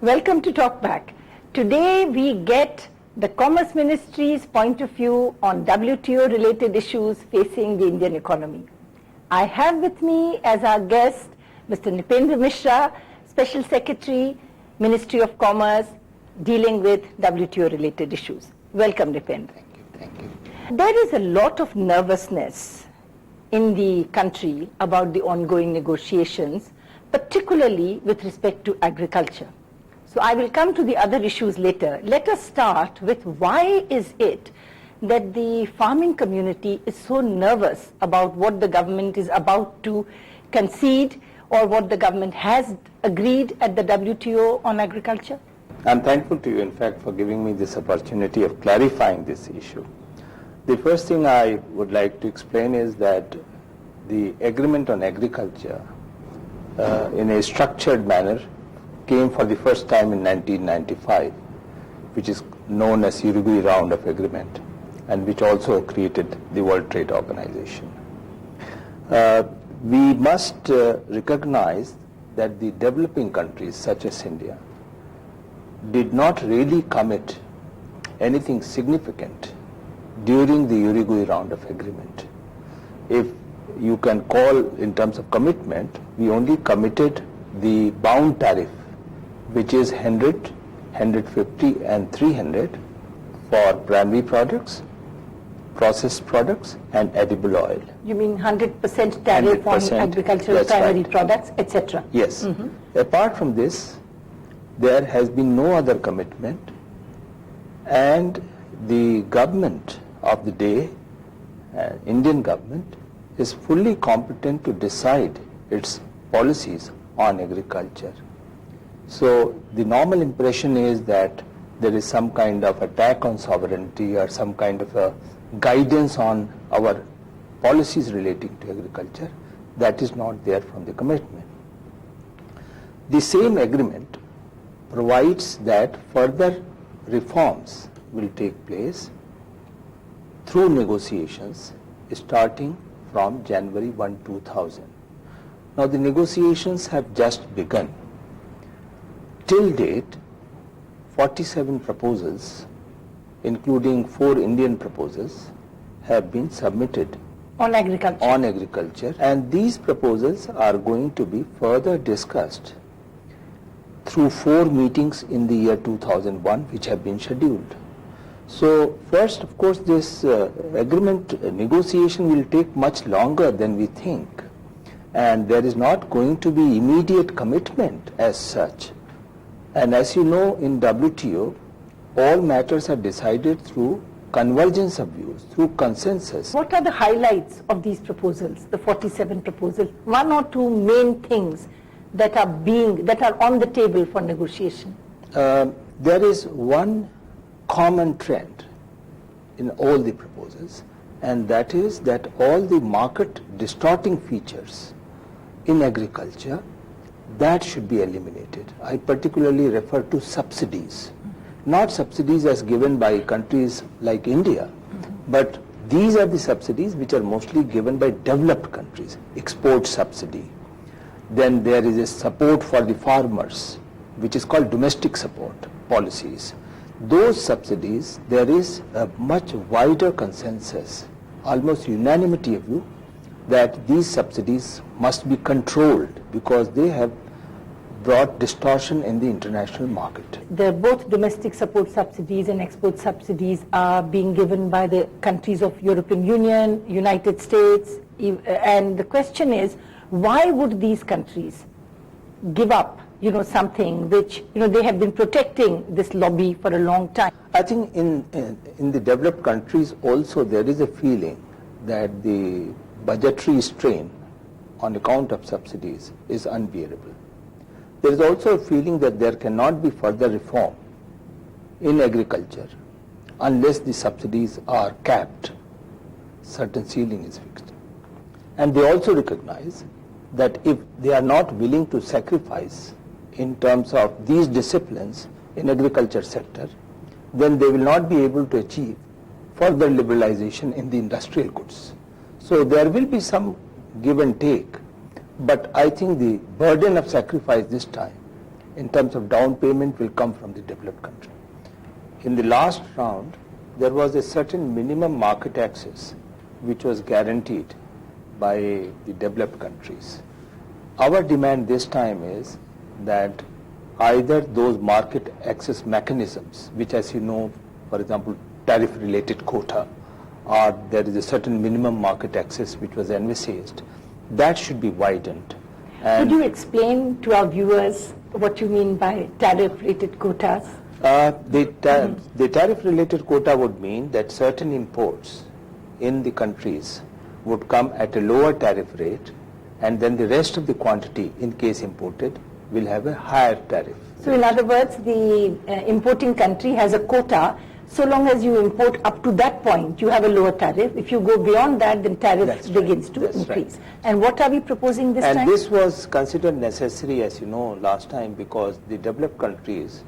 Welcome to Talk Back. Today we get the Commerce Ministry's point of view on WTO-related issues facing the Indian economy. I have with me as our guest Mr. Nripendra Misra, Special Secretary, Ministry of Commerce, dealing with WTO-related issues. Welcome, Nripendra. Thank you. There is a lot of nervousness in the country about the ongoing negotiations, particularly with respect to agriculture. So I will come to the other issues later. Let us start with why is it that the farming community is so nervous about what the government is about to concede or what the government has agreed at the WTO on agriculture? I'm thankful to you, in fact, for giving me this opportunity of clarifying this issue. The first thing I would like to explain is that the agreement on agriculture in a structured manner came for the first time in 1995, which is known as Uruguay Round of Agreement, and which also created the World Trade Organization. We must recognize that the developing countries such as India did not really commit anything significant during the Uruguay Round of Agreement. If you can call in terms of commitment, we only committed the bound tariff, which is 100, 150 and 300 for primary products, processed products and edible oil. You mean 100% tariff 100%, on agricultural primary right. products, etc.? Yes. Apart from this, there has been no other commitment, and the government of the day, Indian government, is fully competent to decide its policies on agriculture. So the normal impression is that there is some kind of attack on sovereignty or some kind of a guidance on our policies relating to agriculture. That is not there from the commitment. The same agreement provides that further reforms will take place through negotiations starting from January 1, 2000. Now the negotiations have just begun. Till date, 47 proposals, including 4 Indian proposals, have been submitted On agriculture. And these proposals are going to be further discussed through 4 meetings in the year 2001, which have been scheduled. So first, of course, this agreement negotiation will take much longer than we think, and there is not going to be immediate commitment as such. And as you know, in WTO, all matters are decided through convergence of views, through consensus. What are the highlights of these proposals, the 47 proposals? 1 or 2 main things that are on the table for negotiation? There is one common trend in all the proposals, and that is that all the market distorting features in agriculture, that should be eliminated. I particularly refer to subsidies, not subsidies as given by countries like India, but these are the subsidies which are mostly given by developed countries, export subsidy. Then there is a support for the farmers, which is called domestic support policies. Those subsidies, there is a much wider consensus, almost unanimity of view, that these subsidies must be controlled because they have brought distortion in the international market. Both domestic support subsidies and export subsidies are being given by the countries of European Union, United States, and the question is, why would these countries give up something which they have been protecting this lobby for a long time? I think in the developed countries also there is a feeling that the budgetary strain on account of subsidies is unbearable. There is also a feeling that there cannot be further reform in agriculture unless the subsidies are capped, certain ceiling is fixed. And they also recognize that if they are not willing to sacrifice in terms of these disciplines in agriculture sector, then they will not be able to achieve further liberalization in the industrial goods. So there will be some give and take, but I think the burden of sacrifice this time in terms of down payment will come from the developed country. In the last round, there was a certain minimum market access which was guaranteed by the developed countries. Our demand this time is that either those market access mechanisms, which as you know, for example, tariff related quota, or there is a certain minimum market access which was envisaged, that should be widened. Could you explain to our viewers what you mean by tariff-related quotas? The tariff-related quota would mean that certain imports in the countries would come at a lower tariff rate, and then the rest of the quantity, in case imported, will have a higher tariff. So in other words, the importing country has a quota. So long as you import up to that point, you have a lower tariff. If you go beyond that, then tariff begins to increase. Right. And what are we proposing this time? And this was considered necessary, as you know, last time, because the developed countries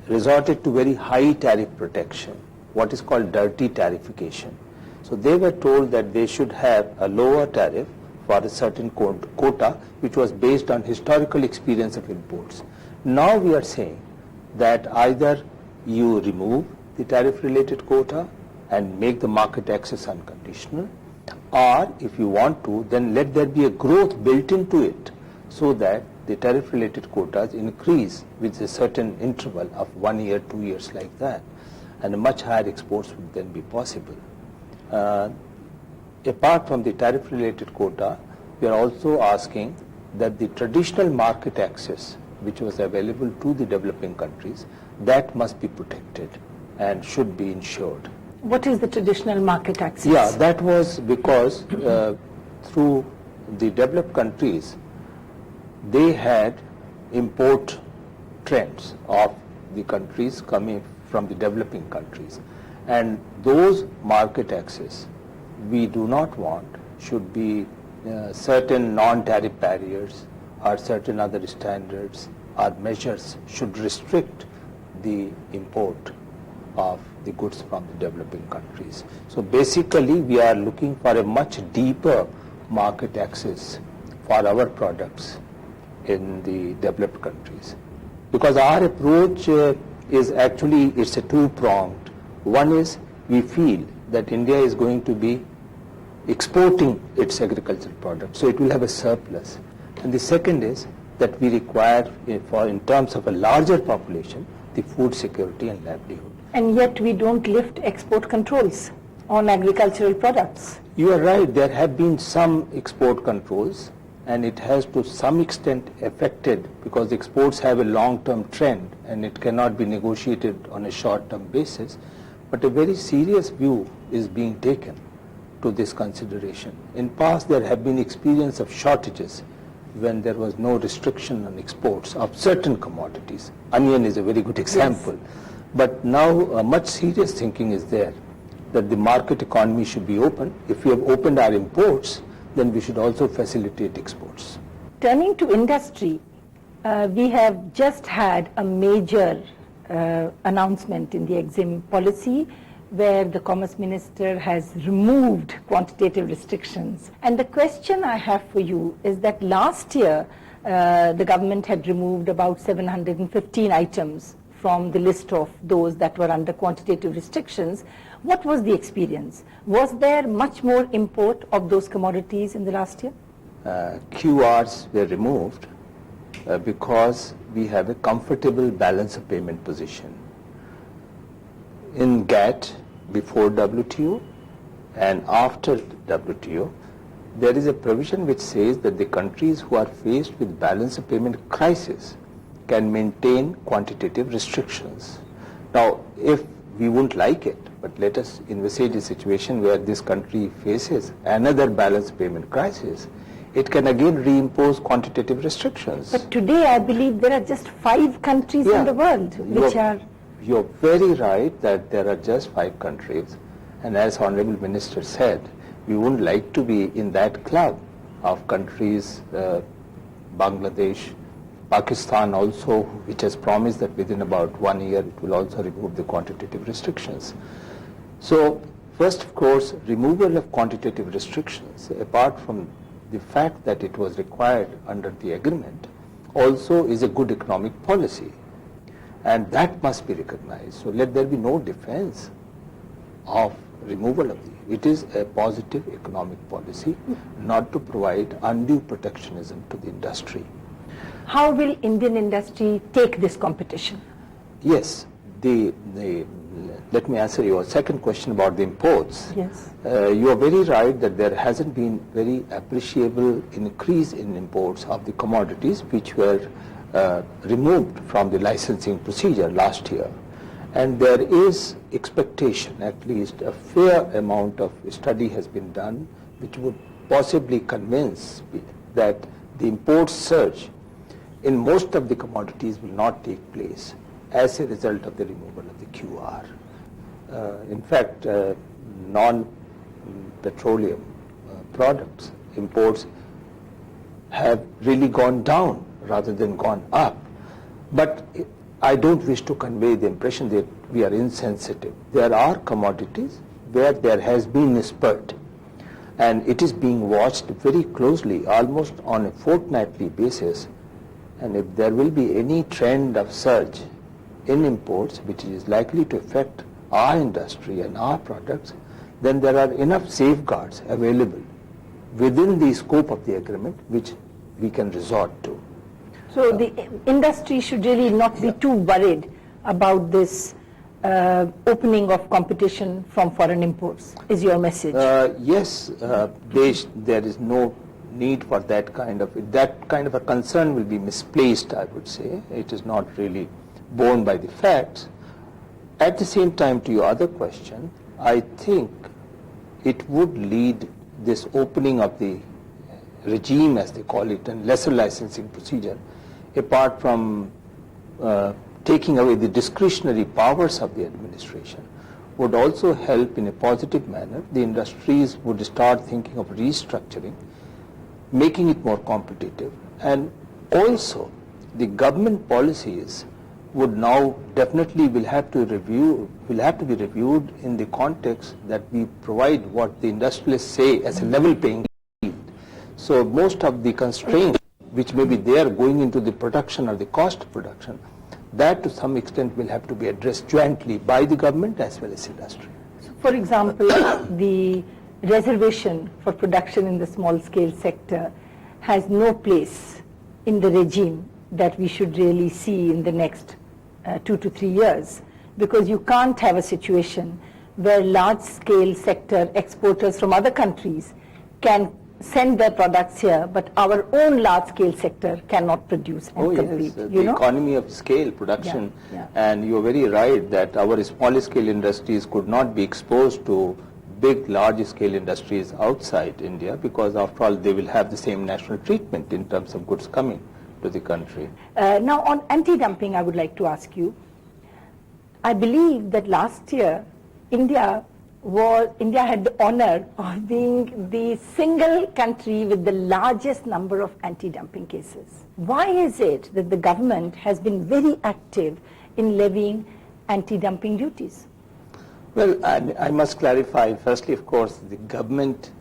resorted to very high tariff protection, what is called dirty tariffication. So they were told that they should have a lower tariff for a certain quota, which was based on historical experience of imports. Now we are saying that either you remove the tariff-related quota and make the market access unconditional, or if you want to, then let there be a growth built into it so that the tariff-related quotas increase with a certain interval of 1 year, 2 years like that, and much higher exports would then be possible. Apart from the tariff-related quota, we are also asking that the traditional market access which was available to the developing countries, that must be protected and should be ensured. What is the traditional market access? Yeah, that was because through the developed countries, they had import trends of the countries coming from the developing countries. And those market access we do not want should be certain non-tariff barriers or certain other standards or measures should restrict the import of the goods from the developing countries. So basically we are looking for a much deeper market access for our products in the developed countries. Because our approach is actually, it's a two-pronged. One is we feel that India is going to be exporting its agricultural products, so it will have a surplus. And the second is that we require, in terms of a larger population, the food security and livelihood. And yet we don't lift export controls on agricultural products. You are right, there have been some export controls, and it has to some extent affected because exports have a long-term trend and it cannot be negotiated on a short-term basis. But a very serious view is being taken to this consideration. In past there have been experience of shortages when there was no restriction on exports of certain commodities. Onion is a very good example. Yes. But now much serious thinking is there that the market economy should be open. If we have opened our imports, then we should also facilitate exports. Turning to industry, we have just had a major announcement in the EXIM policy where the Commerce Minister has removed quantitative restrictions. And the question I have for you is that last year the government had removed about 715 items from the list of those that were under quantitative restrictions. What was the experience? Was there much more import of those commodities in the last year? QRs were removed because we have a comfortable balance of payment position. In GATT, before WTO and after WTO, there is a provision which says that the countries who are faced with balance of payment crisis can maintain quantitative restrictions. Now, if we won't like it, but let us envisage a situation where this country faces another balance payment crisis, it can again reimpose quantitative restrictions. But today I believe there are just 5 countries in the world which are... You're very right that there are just 5 countries, and as Honorable Minister said, we wouldn't like to be in that club of countries, Bangladesh, Pakistan also, which has promised that within about 1 year it will also remove the quantitative restrictions. So first, of course, removal of quantitative restrictions, apart from the fact that it was required under the agreement, also is a good economic policy, and that must be recognized. So let there be no defense of removal of the. It is a positive economic policy not to provide undue protectionism to the industry. How will Indian industry take this competition? Yes, let me answer your second question about the imports. Yes. You are very right that there hasn't been very appreciable increase in imports of the commodities which were removed from the licensing procedure last year. And there is expectation, at least a fair amount of study has been done, which would possibly convince that the import surge in most of the commodities will not take place as a result of the removal of the QR. In fact, non-petroleum products imports have really gone down rather than gone up. But I don't wish to convey the impression that we are insensitive. There are commodities where there has been a spurt, and it is being watched very closely, almost on a fortnightly basis. And if there will be any trend of surge in imports which is likely to affect our industry and our products, then there are enough safeguards available within the scope of the agreement which we can resort to. So the industry should really not be too worried about this opening of competition from foreign imports, is your message? Yes, there is no need for that kind of a concern will be misplaced, I would say. It is not really borne by the facts. At the same time, to your other question, I think it would lead this opening of the regime, as they call it, and lesser licensing procedure, apart from taking away the discretionary powers of the administration, would also help in a positive manner. The industries would start thinking of restructuring, making it more competitive, and also the government policies would now definitely will have to be reviewed in the context that we provide what the industrialists say as a level playing field. So most of the constraints which may be there going into the production or the cost of production, that to some extent will have to be addressed jointly by the government as well as industry. So for example, the reservation for production in the small scale sector has no place in the regime that we should really see in the next 2 to 3 years, because you can't have a situation where large scale sector exporters from other countries can send their products here, but our own large scale sector cannot produce and compete. Yes, the economy of scale production, and you're very right that our small scale industries could not be exposed to big large scale industries outside India, because after all they will have the same national treatment in terms of goods coming to the country. Now on anti-dumping, I would like to ask you, I believe that last year India had the honor of being the single country with the largest number of anti-dumping cases. Why is it that the government has been very active in levying anti-dumping duties? Well, I must clarify, firstly, of course, the government,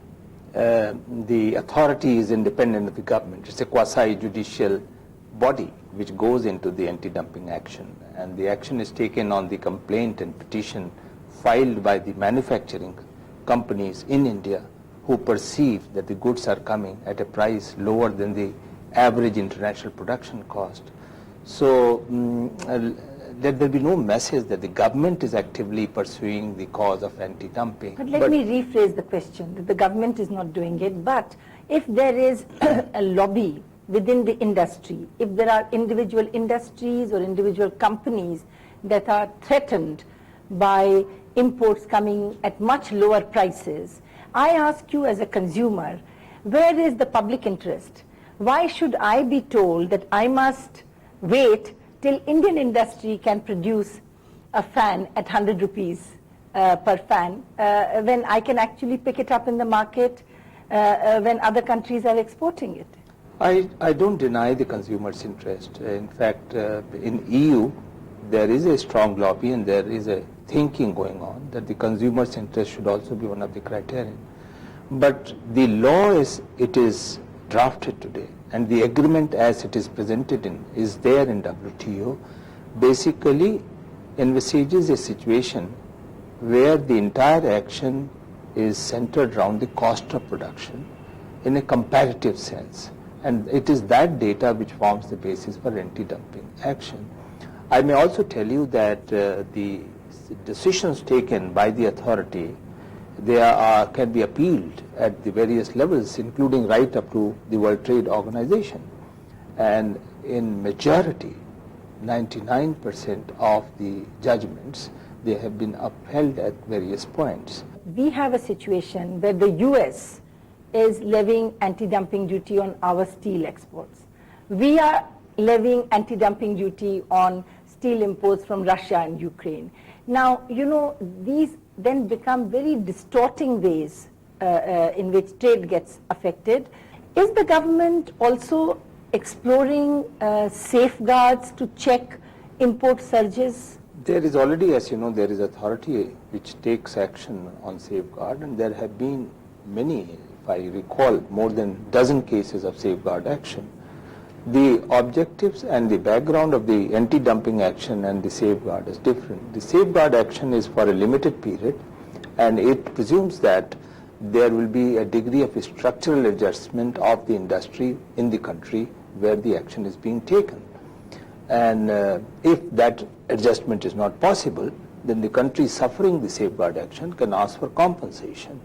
the authority is independent of the government. It's a quasi-judicial body which goes into the anti-dumping action, and the action is taken on the complaint and petition filed by the manufacturing companies in India who perceive that the goods are coming at a price lower than the average international production cost. So let there be no message that the government is actively pursuing the cause of anti-dumping. But let me rephrase the question, that the government is not doing it, but if there is a lobby within the industry, if there are individual industries or individual companies that are threatened by imports coming at much lower prices, I ask you as a consumer, where is the public interest? Why should I be told that I must wait till Indian industry can produce a fan at 100 rupees per fan when I can actually pick it up in the market when other countries are exporting it? I don't deny the consumer's interest. In fact, in EU, there is a strong lobby and there is a thinking going on that the consumer's interest should also be one of the criteria. But the law, as it is drafted today, and the agreement as it is presented is there in WTO, basically envisages a situation where the entire action is centered around the cost of production in a comparative sense. And it is that data which forms the basis for anti-dumping action. I may also tell you that the decisions taken by the authority, they can be appealed at the various levels, including right up to the World Trade Organization. And in majority, 99% of the judgments, they have been upheld at various points. We have a situation where the US is levying anti-dumping duty on our steel exports. We are levying anti-dumping duty on steel imports from Russia and Ukraine. Now, you know, these then become very distorting ways in which trade gets affected. Is the government also exploring safeguards to check import surges? There is already, as you know, there is authority which takes action on safeguard, and there have been many, if I recall, more than a dozen cases of safeguard action. The objectives and the background of the anti-dumping action and the safeguard is different. The safeguard action is for a limited period, and it presumes that there will be a degree of a structural adjustment of the industry in the country where the action is being taken. And if that adjustment is not possible, then the country suffering the safeguard action can ask for compensation.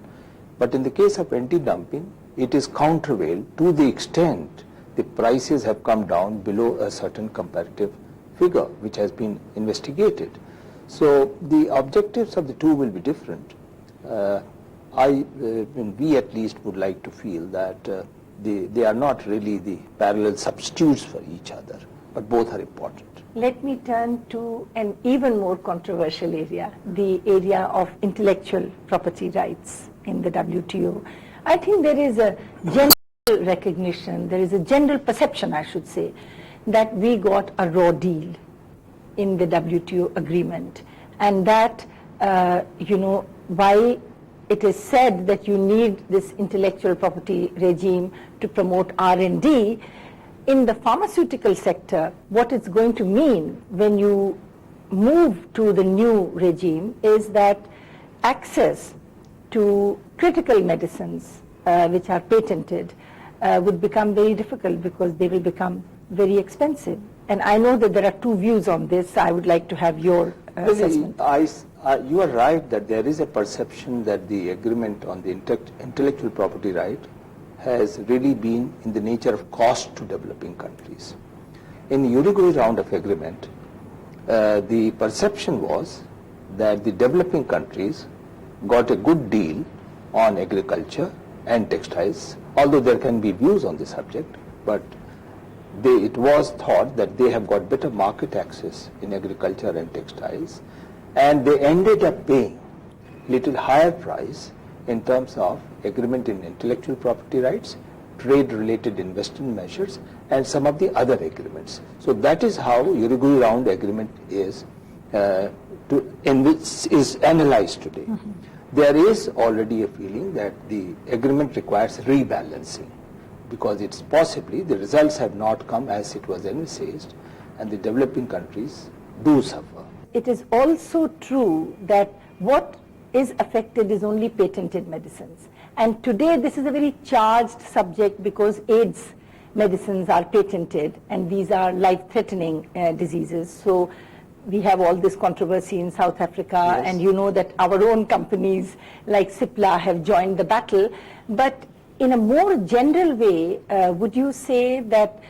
But in the case of anti-dumping, it is countervailed to the extent the prices have come down below a certain comparative figure which has been investigated. So the objectives of the two will be different. We at least would like to feel that they are not really the parallel substitutes for each other, but both are important. Let me turn to an even more controversial area, the area of intellectual property rights in the WTO. I think there is a general recognition, there is a general perception, I should say, that we got a raw deal in the WTO agreement, and that, you know, why it is said that you need this intellectual property regime to promote R&D, in the pharmaceutical sector, what it's going to mean when you move to the new regime is that access to critical medicines which are patented would become very difficult because they will become very expensive. And I know that there are two views on this. I would like to have your assessment. You are right that there is a perception that the agreement on the intellectual property right has really been in the nature of cost to developing countries. In the Uruguay round of agreement, the perception was that the developing countries got a good deal on agriculture and textiles, although there can be views on the subject, but it was thought that they have got better market access in agriculture and textiles, and they ended up paying little higher price in terms of agreement in intellectual property rights, trade-related investment measures, and some of the other agreements. So that is how Uruguay round agreement is analyzed today. Mm-hmm. There is already a feeling that the agreement requires rebalancing because it's possibly the results have not come as it was envisaged, and the developing countries do suffer. It is also true that what is affected is only patented medicines. And today this is a very charged subject because AIDS medicines are patented and these are life-threatening diseases. So we have all this controversy in South Africa, yes, and you know that our own companies like Cipla have joined the battle. But in a more general way, would you say that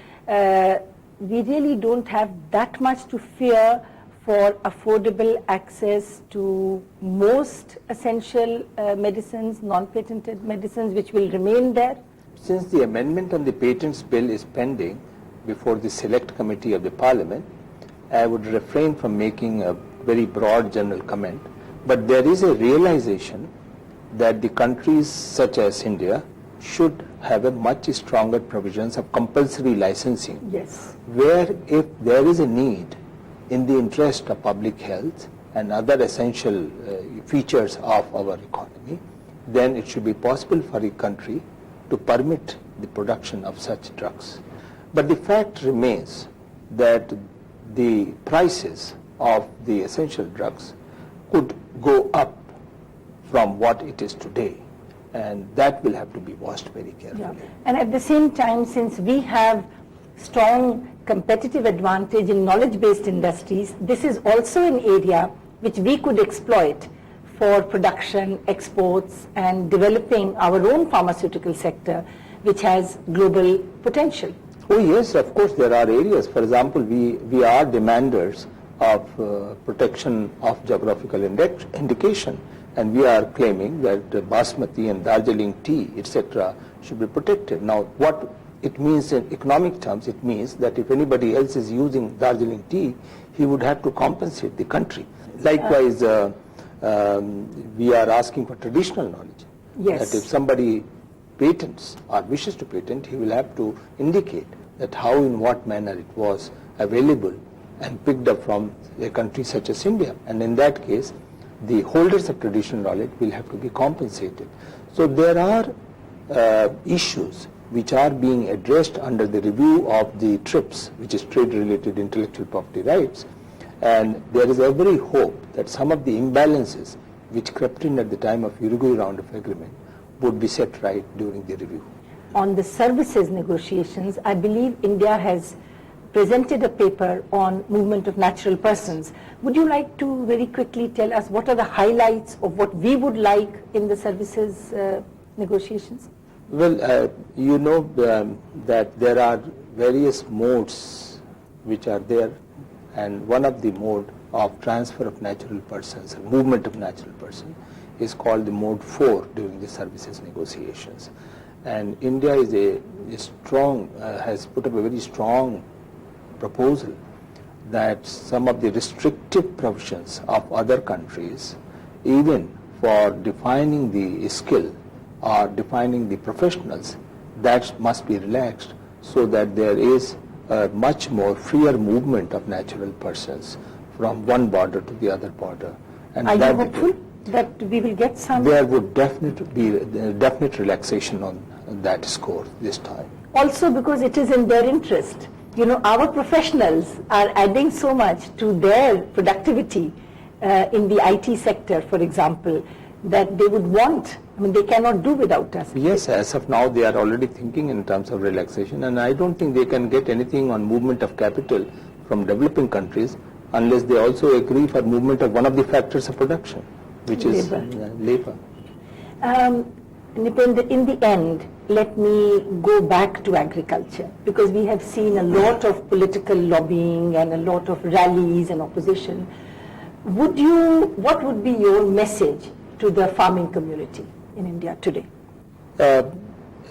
we really don't have that much to fear for affordable access to most essential medicines, non-patented medicines, which will remain there? Since the amendment on the patents bill is pending before the select committee of the parliament, I would refrain from making a very broad general comment, but there is a realization that the countries such as India should have a much stronger provisions of compulsory licensing. Yes. Where if there is a need in the interest of public health and other essential features of our economy, then it should be possible for a country to permit the production of such drugs. But the fact remains that the prices of the essential drugs could go up from what it is today, and that will have to be watched very carefully. Yeah. And at the same time, since we have strong competitive advantage in knowledge-based industries, this is also an area which we could exploit for production, exports, and developing our own pharmaceutical sector, which has global potential. Oh yes, of course there are areas. For example, we are demanders of protection of geographical indication, and we are claiming that basmati and Darjeeling tea, etc., should be protected. Now, what it means in economic terms, it means that if anybody else is using Darjeeling tea, he would have to compensate the country. Likewise, we are asking for traditional knowledge. Yes. That if somebody patents or wishes to patent, he will have to indicate that how, in what manner it was available and picked up from a country such as India. And in that case, the holders of traditional knowledge will have to be compensated. So there are issues which are being addressed under the review of the TRIPS, which is trade-related intellectual property rights. And there is every hope that some of the imbalances which crept in at the time of Uruguay round of agreement would be set right during the review. On the services negotiations, I believe India has presented a paper on movement of natural persons. Would you like to very quickly tell us what are the highlights of what we would like in the services negotiations? Well, you know that there are various modes which are there, and one of the mode of transfer of natural persons, movement of natural persons, is called the mode 4 during the services negotiations. And India is has put up a very strong proposal that some of the restrictive provisions of other countries, even for defining the skill or defining the professionals, that must be relaxed so that there is a much more freer movement of natural persons from one border to the other border. And are you hopeful that we will get some? There would definitely be definite relaxation on that score this time. Also because it is in their interest. You know, our professionals are adding so much to their productivity in the IT sector, for example, that they would want, I mean, they cannot do without us. Yes, as of now they are already thinking in terms of relaxation, and I don't think they can get anything on movement of capital from developing countries unless they also agree for movement of one of the factors of production, which is labor. Nripendra, in the end, let me go back to agriculture, because we have seen a lot of political lobbying and a lot of rallies and opposition. What would be your message to the farming community in India today? A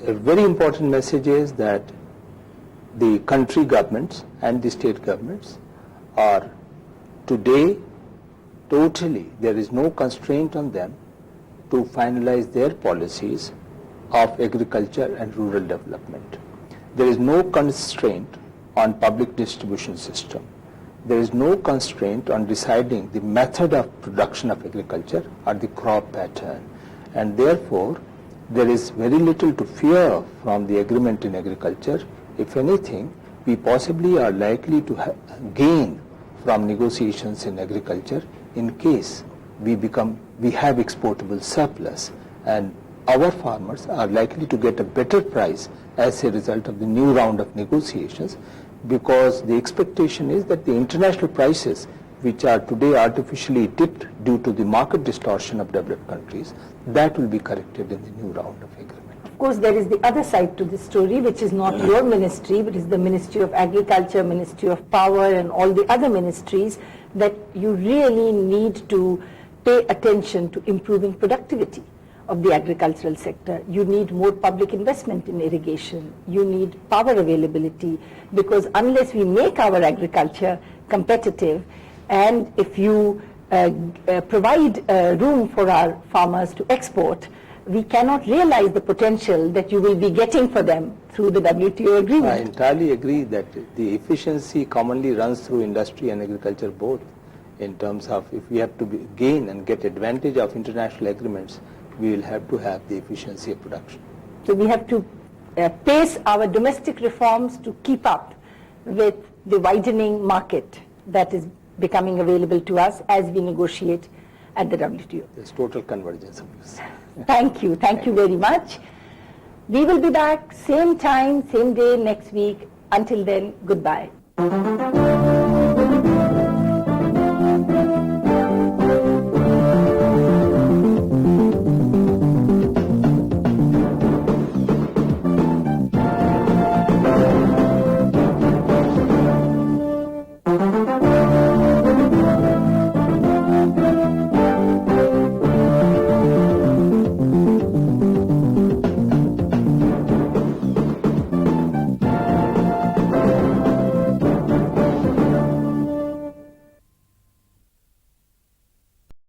very important message is that the country governments and the state governments are today totally, there is no constraint on them to finalize their policies of agriculture and rural development. There is no constraint on public distribution system. There is no constraint on deciding the method of production of agriculture or the crop pattern. And therefore, there is very little to fear from the agreement in agriculture. If anything, we possibly are likely to gain from negotiations in agriculture in case we have exportable surplus, and our farmers are likely to get a better price as a result of the new round of negotiations, because the expectation is that the international prices, which are today artificially dipped due to the market distortion of developed countries, that will be corrected in the new round of agreement. Of course, there is the other side to this story, which is not your ministry, but is the Ministry of Agriculture, Ministry of Power, and all the other ministries, that you really need to pay attention to improving productivity of the agricultural sector. You need more public investment in irrigation. You need power availability, because unless we make our agriculture competitive, and if you provide room for our farmers to export, we cannot realize the potential that you will be getting for them through the WTO agreement. I entirely agree that the efficiency commonly runs through industry and agriculture both, in terms of if we have to gain and get advantage of international agreements, we will have to have the efficiency of production. So we have to pace our domestic reforms to keep up with the widening market that is becoming available to us as we negotiate at the WTO. There's total convergence of views. Thank you very much. We will be back same time, same day next week. Until then, goodbye.